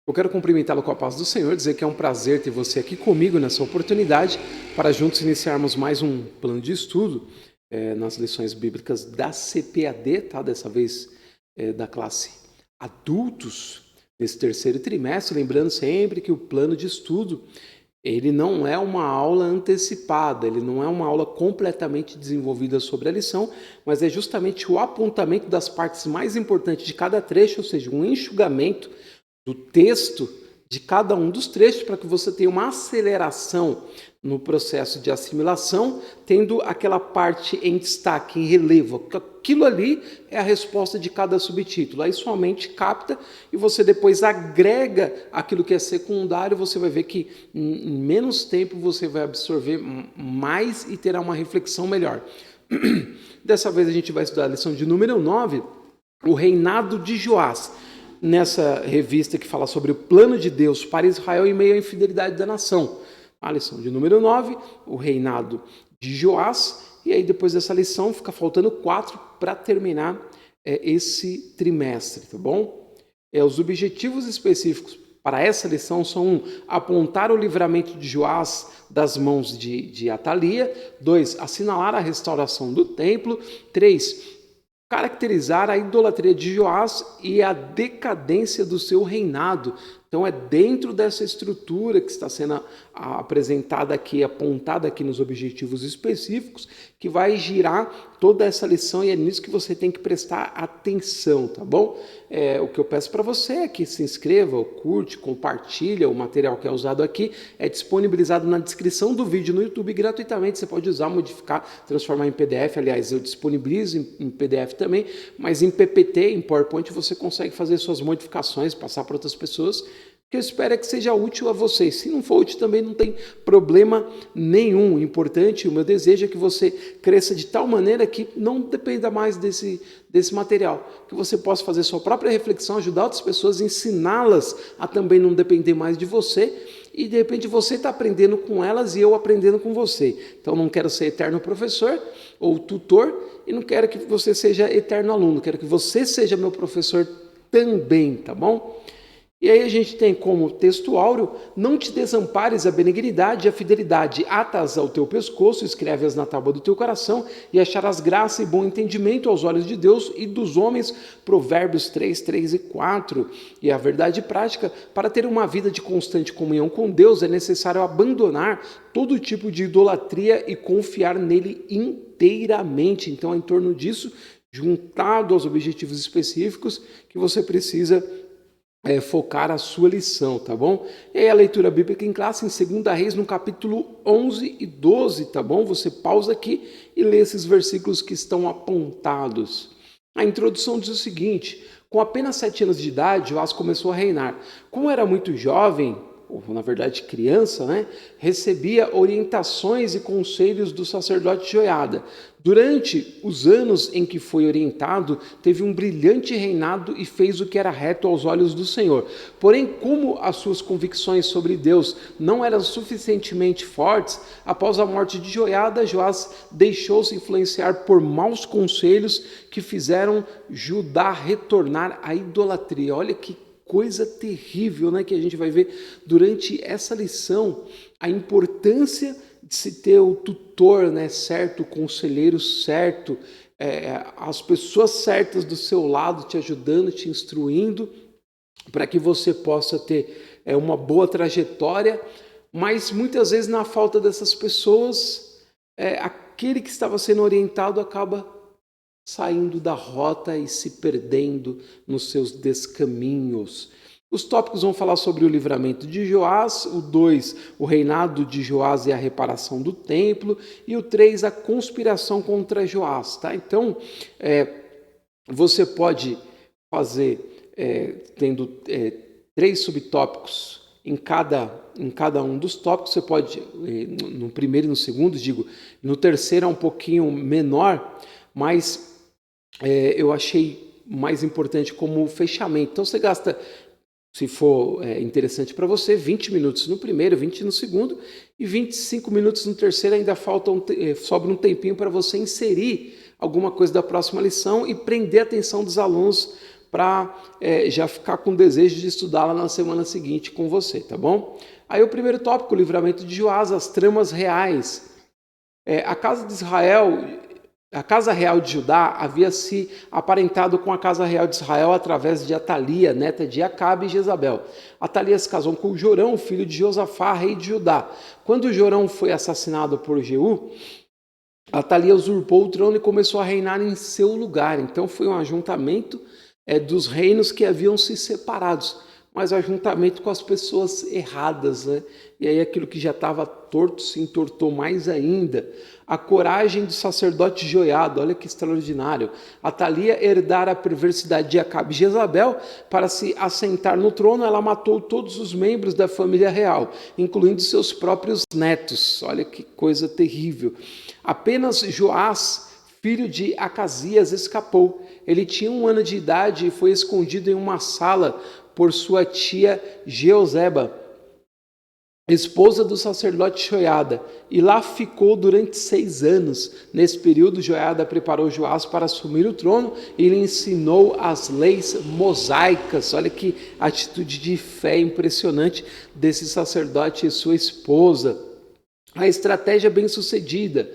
Eu quero cumprimentá-lo com a paz do Senhor, dizer que é um prazer ter você aqui comigo nessa oportunidade para juntos iniciarmos mais um plano de estudo nas lições bíblicas da CPAD, tá? Dessa vez da classe adultos, nesse terceiro trimestre. Lembrando sempre que o plano de estudo ele não é uma aula antecipada, ele não é uma aula completamente desenvolvida sobre a lição, mas é justamente o apontamento das partes mais importantes de cada trecho, ou seja, um enxugamento do texto de cada um dos trechos para que você tenha uma aceleração no processo de assimilação, tendo aquela parte em destaque, em relevo. Aquilo ali é a resposta de cada subtítulo. Aí sua mente capta e você depois agrega aquilo que é secundário, você vai ver que em menos tempo você vai absorver mais e terá uma reflexão melhor. Dessa vez a gente vai estudar a lição de número 9, o reinado de Joás. Nessa revista que fala sobre o plano de Deus para Israel em meio à infidelidade da nação. A lição de número 9, o reinado de Joás, e aí depois dessa lição fica faltando 4 para terminar esse trimestre, tá bom? Os objetivos específicos para essa lição são: apontar o livramento de Joás das mãos de Atalia, 2, assinalar a restauração do templo, 3, caracterizar a idolatria de Joás e a decadência do seu reinado. Então é dentro dessa estrutura que está sendo apresentada aqui, apontada aqui nos objetivos específicos, que vai girar toda essa lição, e é nisso que você tem que prestar atenção, tá bom? O que eu peço para você é que se inscreva, curte, compartilha o material que é usado aqui, é disponibilizado na descrição do vídeo no YouTube gratuitamente, você pode usar, modificar, transformar em PDF, aliás, eu disponibilizo em PDF também, mas em PPT, em PowerPoint, você consegue fazer suas modificações, passar para outras pessoas, que eu espero é que seja útil a vocês. Se não for útil também não tem problema nenhum. O importante, o meu desejo é que você cresça de tal maneira que não dependa mais desse material, que você possa fazer sua própria reflexão, ajudar outras pessoas, ensiná-las a também não depender mais de você, e de repente você está aprendendo com elas e eu aprendendo com você. Então não quero ser eterno professor ou tutor e não quero que você seja eterno aluno, quero que você seja meu professor também, tá bom? E aí a gente tem como texto áureo: não te desampares a benignidade e a fidelidade, atas ao teu pescoço, escreve-as na tábua do teu coração, e acharás graça e bom entendimento aos olhos de Deus e dos homens, Provérbios 3, 3 e 4. E a verdade prática: para ter uma vida de constante comunhão com Deus, é necessário abandonar todo tipo de idolatria e confiar nele inteiramente. Então é em torno disso, juntado aos objetivos específicos, que você precisa focar a sua lição, tá bom? E aí a leitura bíblica em classe, em 2 Reis, no capítulo 11 e 12, tá bom? Você pausa aqui e lê esses versículos que estão apontados. A introdução diz o seguinte: com apenas 7 anos de idade, Joás começou a reinar. Como era muito jovem, ou na verdade criança, né, recebia orientações e conselhos do sacerdote Joiada. Durante os anos em que foi orientado, teve um brilhante reinado e fez o que era reto aos olhos do Senhor. Porém, como as suas convicções sobre Deus não eram suficientemente fortes, após a morte de Joiada, Joás deixou-se influenciar por maus conselhos que fizeram Judá retornar à idolatria. Olha que coisa terrível, né, que a gente vai ver durante essa lição, a importância de se ter o tutor, né, certo, o conselheiro certo, as pessoas certas do seu lado te ajudando, te instruindo, para que você possa ter uma boa trajetória, mas muitas vezes na falta dessas pessoas, aquele que estava sendo orientado acaba saindo da rota e se perdendo nos seus descaminhos. Os tópicos vão falar sobre o livramento de Joás, o 2, o reinado de Joás e a reparação do templo, e o 3, a conspiração contra Joás. Tá? Então, você pode fazer, tendo 3 subtópicos em cada um dos tópicos, você pode, no primeiro e no segundo, no terceiro é um pouquinho menor, mas eu achei mais importante como fechamento. Então você gasta, se for interessante para você, 20 minutos no primeiro, 20 no segundo e 25 minutos no terceiro. Ainda sobra um tempinho para você inserir alguma coisa da próxima lição e prender a atenção dos alunos para já ficar com desejo de estudá-la na semana seguinte com você, tá bom? Aí o primeiro tópico, o livramento de Joás, as tramas reais. A casa de Israel, a casa real de Judá havia se aparentado com a casa real de Israel através de Atalia, neta de Acabe e Jezabel. Atalia se casou com Jorão, filho de Josafá, rei de Judá. Quando Jorão foi assassinado por Jeú, Atalia usurpou o trono e começou a reinar em seu lugar. Então foi um ajuntamento dos reinos que haviam se separados, mas ajuntamento com as pessoas erradas, né? E aí aquilo que já estava torto se entortou mais ainda. A coragem do sacerdote Joiada, olha que extraordinário. Atalia herdara a perversidade de Acabe e Jezabel para se assentar no trono. Ela matou todos os membros da família real, incluindo seus próprios netos. Olha que coisa terrível. Apenas Joás, filho de Acasias, escapou. Ele tinha 1 ano de idade e foi escondido em uma sala por sua tia Jeozeba, esposa do sacerdote Joiada, e lá ficou durante 6 anos. Nesse período, Joiada preparou Joás para assumir o trono e lhe ensinou as leis mosaicas. Olha que atitude de fé impressionante desse sacerdote e sua esposa. A estratégia bem-sucedida.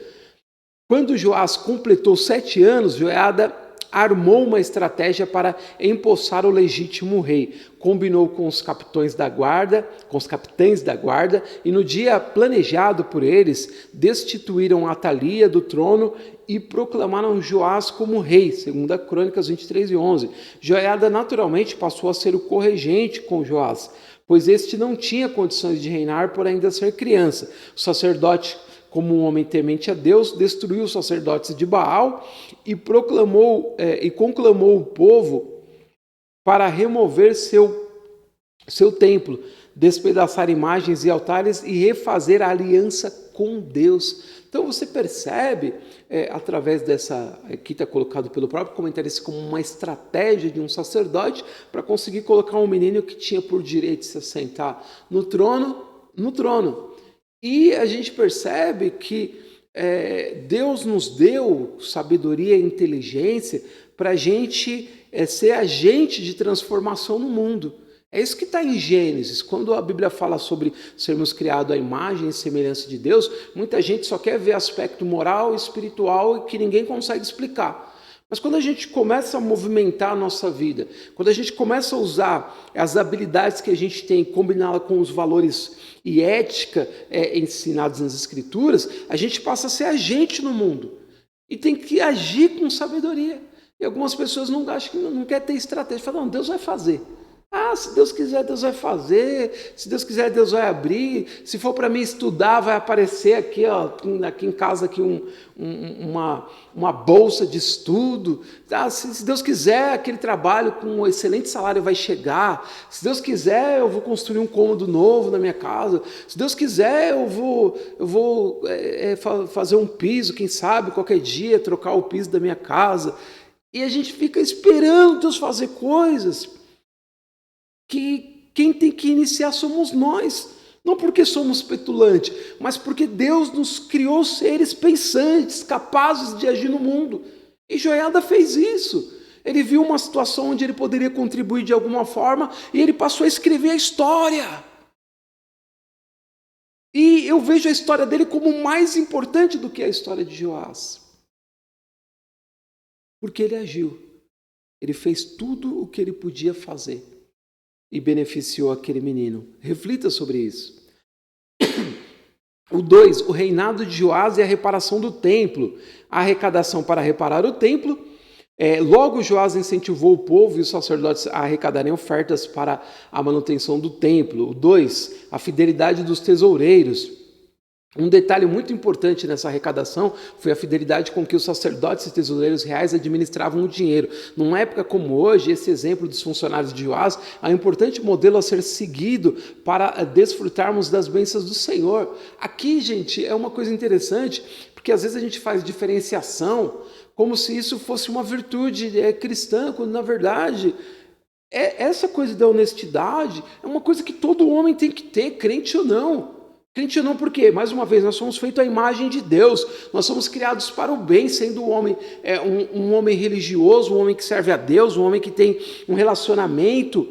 Quando Joás completou 7 anos, Joiada armou uma estratégia para empossar o legítimo rei. Combinou com os capitães da guarda, e no dia planejado por eles, destituíram Atalia do trono e proclamaram Joás como rei, segundo a Crônicas 23:11. Joiada naturalmente passou a ser o corregente com Joás, pois este não tinha condições de reinar por ainda ser criança. O sacerdote, como um homem temente a Deus, destruiu os sacerdotes de Baal e conclamou o povo para remover seu templo, despedaçar imagens e altares e refazer a aliança com Deus. Então você percebe, através dessa, aqui está colocado pelo próprio comentarista como uma estratégia de um sacerdote para conseguir colocar um menino que tinha por direito de se assentar no trono. E a gente percebe que Deus nos deu sabedoria e inteligência para a gente ser agente de transformação no mundo. É isso que está em Gênesis. Quando a Bíblia fala sobre sermos criados à imagem e semelhança de Deus, muita gente só quer ver aspecto moral e espiritual que ninguém consegue explicar. Mas quando a gente começa a movimentar a nossa vida, quando a gente começa a usar as habilidades que a gente tem, combiná-la com os valores e ética ensinados nas Escrituras, a gente passa a ser agente no mundo. E tem que agir com sabedoria. E algumas pessoas não acham que não quer ter estratégia. Falam, não, Deus vai fazer. Se Deus quiser, Deus vai fazer. Se Deus quiser, Deus vai abrir. Se for para mim estudar, vai aparecer aqui em casa aqui uma bolsa de estudo. Se Deus quiser, aquele trabalho com um excelente salário vai chegar. Se Deus quiser, eu vou construir um cômodo novo na minha casa. Se Deus quiser, eu vou fazer um piso, quem sabe, qualquer dia, trocar o piso da minha casa. E a gente fica esperando Deus fazer coisas que quem tem que iniciar somos nós. Não porque somos petulantes, mas porque Deus nos criou seres pensantes, capazes de agir no mundo. E Joiada fez isso. Ele viu uma situação onde ele poderia contribuir de alguma forma e ele passou a escrever a história. E eu vejo a história dele como mais importante do que a história de Joás. Porque ele agiu. Ele fez tudo o que ele podia fazer e beneficiou aquele menino. Reflita sobre isso. O 2, o reinado de Joás e a reparação do templo. A arrecadação para reparar o templo. Logo Joás incentivou o povo e os sacerdotes a arrecadarem ofertas para a manutenção do templo. O 2, a fidelidade dos tesoureiros. Um detalhe muito importante nessa arrecadação foi a fidelidade com que os sacerdotes e tesoureiros reais administravam o dinheiro. Numa época como hoje, esse exemplo dos funcionários de Joás é um importante modelo a ser seguido para desfrutarmos das bênçãos do Senhor. Aqui, gente, é uma coisa interessante, porque às vezes a gente faz diferenciação como se isso fosse uma virtude cristã, quando na verdade essa coisa da honestidade é uma coisa que todo homem tem que ter, crente ou não. Crente ou não, por quê? Mais uma vez, nós somos feitos à imagem de Deus, nós somos criados para o bem, sendo um homem, um homem religioso, um homem que serve a Deus, um homem que tem um relacionamento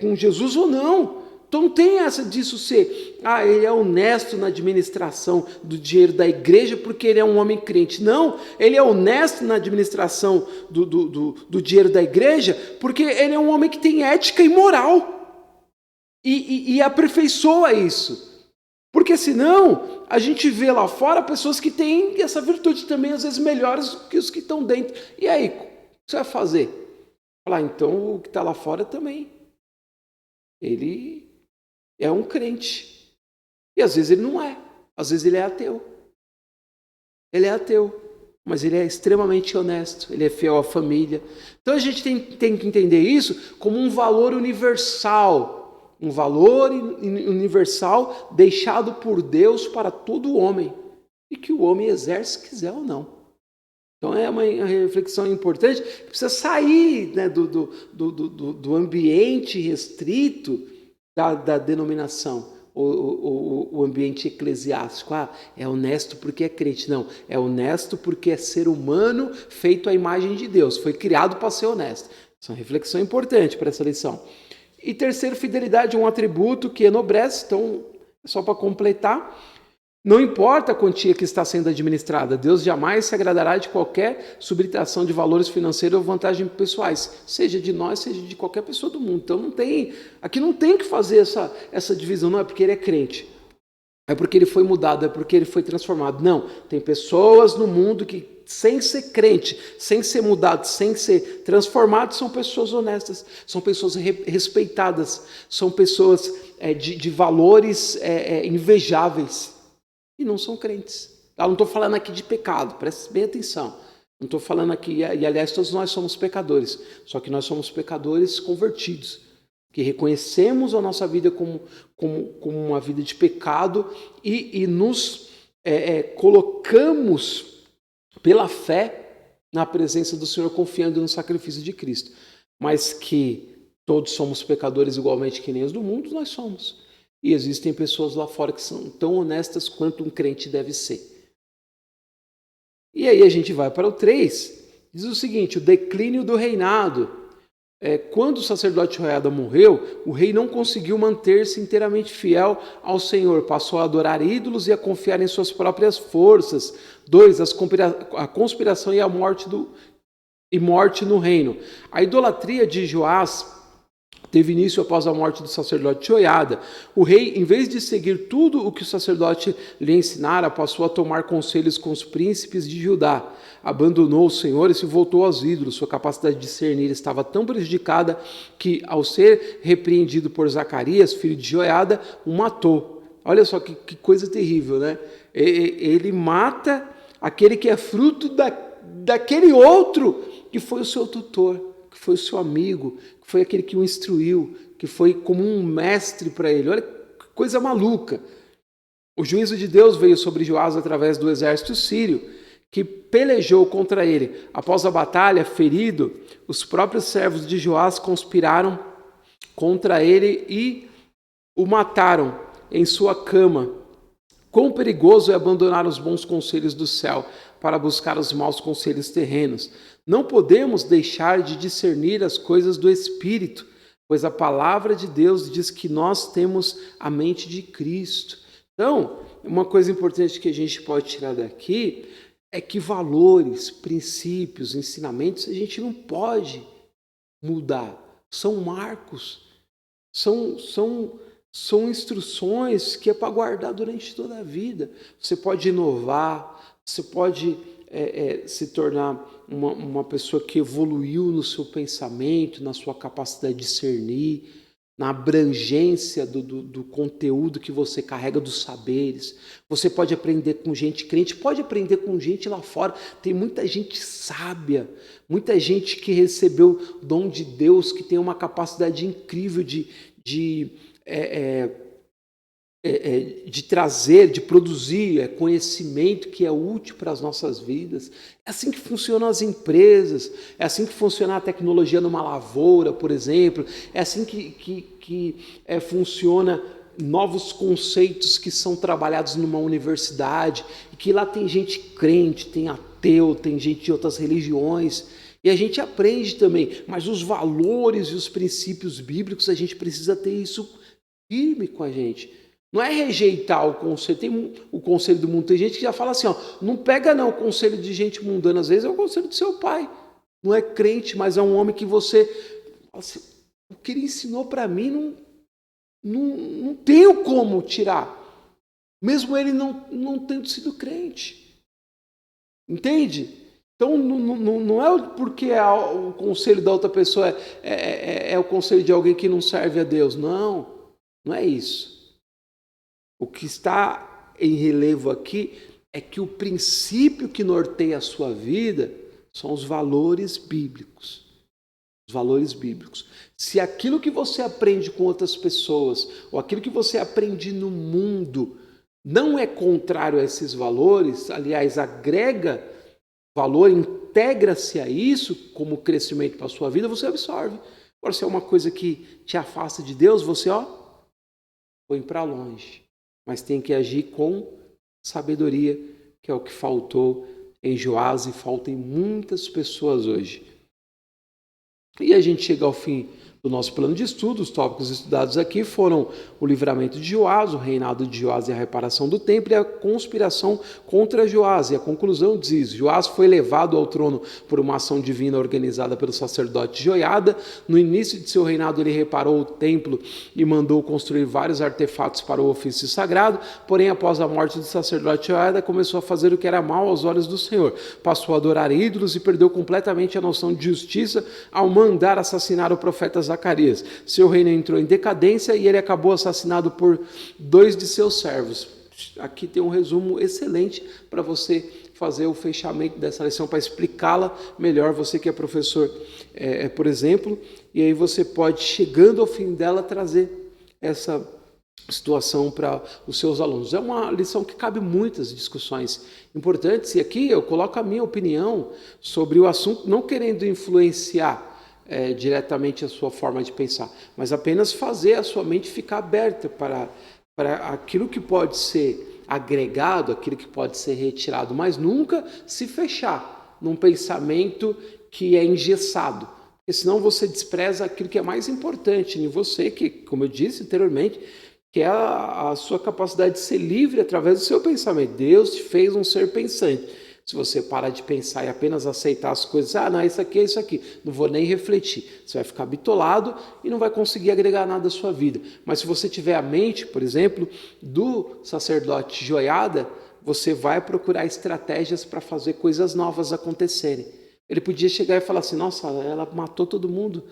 com Jesus ou não. Então não tem essa disso ser, ele é honesto na administração do dinheiro da igreja porque ele é um homem crente. Não, ele é honesto na administração do dinheiro da igreja porque ele é um homem que tem ética e moral e aperfeiçoa isso. Porque senão a gente vê lá fora pessoas que têm essa virtude também, às vezes melhores do que os que estão dentro. E aí, o que você vai fazer? Falar, então o que está lá fora também. Ele é um crente. E às vezes ele não é. Às vezes ele é ateu. Ele é ateu, mas ele é extremamente honesto. Ele é fiel à família. Então a gente tem que entender isso como um valor universal. Um valor universal deixado por Deus para todo homem. E que o homem exerce se quiser ou não. Então é uma reflexão importante. Precisa sair, né, do ambiente restrito da denominação. O ambiente eclesiástico. É honesto porque é crente. Não, é honesto porque é ser humano feito à imagem de Deus. Foi criado para ser honesto. Essa é uma reflexão importante para essa lição. E terceiro, fidelidade é um atributo que enobrece. Então, só para completar, não importa a quantia que está sendo administrada, Deus jamais se agradará de qualquer subtração de valores financeiros ou vantagens pessoais, seja de nós, seja de qualquer pessoa do mundo. Então, aqui não tem que fazer essa divisão, não é porque ele é crente, é porque ele foi mudado, é porque ele foi transformado. Não, tem pessoas no mundo que, sem ser crente, sem ser mudado, sem ser transformado, são pessoas honestas, são pessoas respeitadas, são pessoas de valores invejáveis e não são crentes. Eu não estou falando aqui de pecado, preste bem atenção. Não estou falando aqui, e aliás todos nós somos pecadores, só que nós somos pecadores convertidos, que reconhecemos a nossa vida como uma vida de pecado e nos colocamos pela fé na presença do Senhor, confiando no sacrifício de Cristo. Mas que todos somos pecadores igualmente que nem os do mundo, nós somos. E existem pessoas lá fora que são tão honestas quanto um crente deve ser. E aí a gente vai para o 3, diz o seguinte, o declínio do reinado. Quando o sacerdote Jeoiada morreu, o rei não conseguiu manter-se inteiramente fiel ao Senhor, passou a adorar ídolos e a confiar em suas próprias forças. 2, a conspiração e a morte no reino. A idolatria de Joás teve início após a morte do sacerdote Jeoiada. O rei, em vez de seguir tudo o que o sacerdote lhe ensinara, passou a tomar conselhos com os príncipes de Judá. Abandonou o Senhor e se voltou aos ídolos. Sua capacidade de discernir estava tão prejudicada que, ao ser repreendido por Zacarias, filho de Jeoiada, o matou. Olha só que coisa terrível, né? Ele mata aquele que é fruto daquele outro que foi o seu tutor, que foi o seu amigo, que foi aquele que o instruiu, que foi como um mestre para ele. Olha que coisa maluca. O juízo de Deus veio sobre Joás através do exército sírio, que pelejou contra ele. Após a batalha, ferido, os próprios servos de Joás conspiraram contra ele e o mataram em sua cama. Quão perigoso é abandonar os bons conselhos do céu para buscar os maus conselhos terrenos. Não podemos deixar de discernir as coisas do Espírito, pois a palavra de Deus diz que nós temos a mente de Cristo. Então, uma coisa importante que a gente pode tirar daqui é que valores, princípios, ensinamentos, a gente não pode mudar. São marcos, são instruções que é para guardar durante toda a vida. Você pode inovar, você pode se tornar uma pessoa que evoluiu no seu pensamento, na sua capacidade de discernir, na abrangência do conteúdo que você carrega dos saberes. Você pode aprender com gente crente, pode aprender com gente lá fora. Tem muita gente sábia, muita gente que recebeu o dom de Deus, que tem uma capacidade incrível de trazer, de produzir conhecimento que é útil para as nossas vidas. É assim que funcionam as empresas, é assim que funciona a tecnologia numa lavoura, por exemplo, é assim que funciona novos conceitos que são trabalhados numa universidade, e que lá tem gente crente, tem ateu, tem gente de outras religiões, e a gente aprende também, mas os valores e os princípios bíblicos, a gente precisa ter isso firme com a gente. Não é rejeitar o conselho, tem o conselho do mundo, tem gente que já fala assim, ó, não pega não o conselho de gente mundana, às vezes é o conselho do seu pai, não é crente, mas é um homem que você, assim, o que ele ensinou para mim, não tenho como tirar, mesmo ele não tendo sido crente, entende? Então não é porque o conselho da outra pessoa é o conselho de alguém que não serve a Deus, não é isso. O que está em relevo aqui é que o princípio que norteia a sua vida são os valores bíblicos. Os valores bíblicos. Se aquilo que você aprende com outras pessoas, ou aquilo que você aprende no mundo, não é contrário a esses valores, aliás, agrega valor, integra-se a isso como crescimento para a sua vida, você absorve. Agora, se é uma coisa que te afasta de Deus, você põe para longe. Mas tem que agir com sabedoria, que é o que faltou em Joás e falta em muitas pessoas hoje. E a gente chega ao fim do nosso plano de estudo. Os tópicos estudados aqui foram o livramento de Joás, o reinado de Joás e a reparação do templo e a conspiração contra Joás. E a conclusão diz: Joás foi levado ao trono por uma ação divina organizada pelo sacerdote Joiada. No início de seu reinado ele reparou o templo e mandou construir vários artefatos para o ofício sagrado. Porém, após a morte do sacerdote Joiada, começou a fazer o que era mal aos olhos do Senhor. Passou a adorar ídolos e perdeu completamente a noção de justiça ao mandar assassinar o profeta Zacarias. Seu reino entrou em decadência e ele acabou assassinado por 2 de seus servos. Aqui tem um resumo excelente para você fazer o fechamento dessa lição, para explicá-la melhor, você que é professor, por exemplo, e aí você pode, chegando ao fim dela, trazer essa situação para os seus alunos. É uma lição que cabe muitas discussões importantes, e aqui eu coloco a minha opinião sobre o assunto, não querendo influenciar diretamente a sua forma de pensar, mas apenas fazer a sua mente ficar aberta para aquilo que pode ser agregado, aquilo que pode ser retirado, mas nunca se fechar num pensamento que é engessado, porque senão você despreza aquilo que é mais importante em você, que, como eu disse anteriormente, que é a sua capacidade de ser livre através do seu pensamento. Deus te fez um ser pensante. Se você parar de pensar e apenas aceitar as coisas, não, isso aqui é isso aqui, não vou nem refletir. Você vai ficar bitolado e não vai conseguir agregar nada à sua vida. Mas se você tiver a mente, por exemplo, do sacerdote Joiada, você vai procurar estratégias para fazer coisas novas acontecerem. Ele podia chegar e falar assim, nossa, ela matou todo mundo,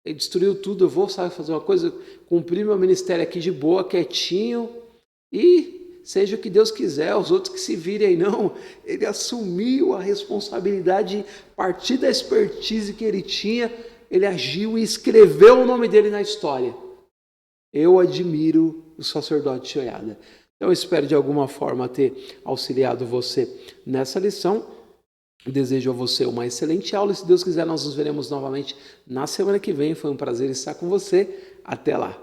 ele destruiu tudo, eu vou, fazer uma coisa, cumprir meu ministério aqui de boa, quietinho, e seja o que Deus quiser, os outros que se virem aí. Não, ele assumiu a responsabilidade, a partir da expertise que ele tinha, ele agiu e escreveu o nome dele na história. Eu admiro o sacerdote Joiada. Então eu espero de alguma forma ter auxiliado você nessa lição. Desejo a você uma excelente aula e, se Deus quiser, nós nos veremos novamente na semana que vem. Foi um prazer estar com você. Até lá.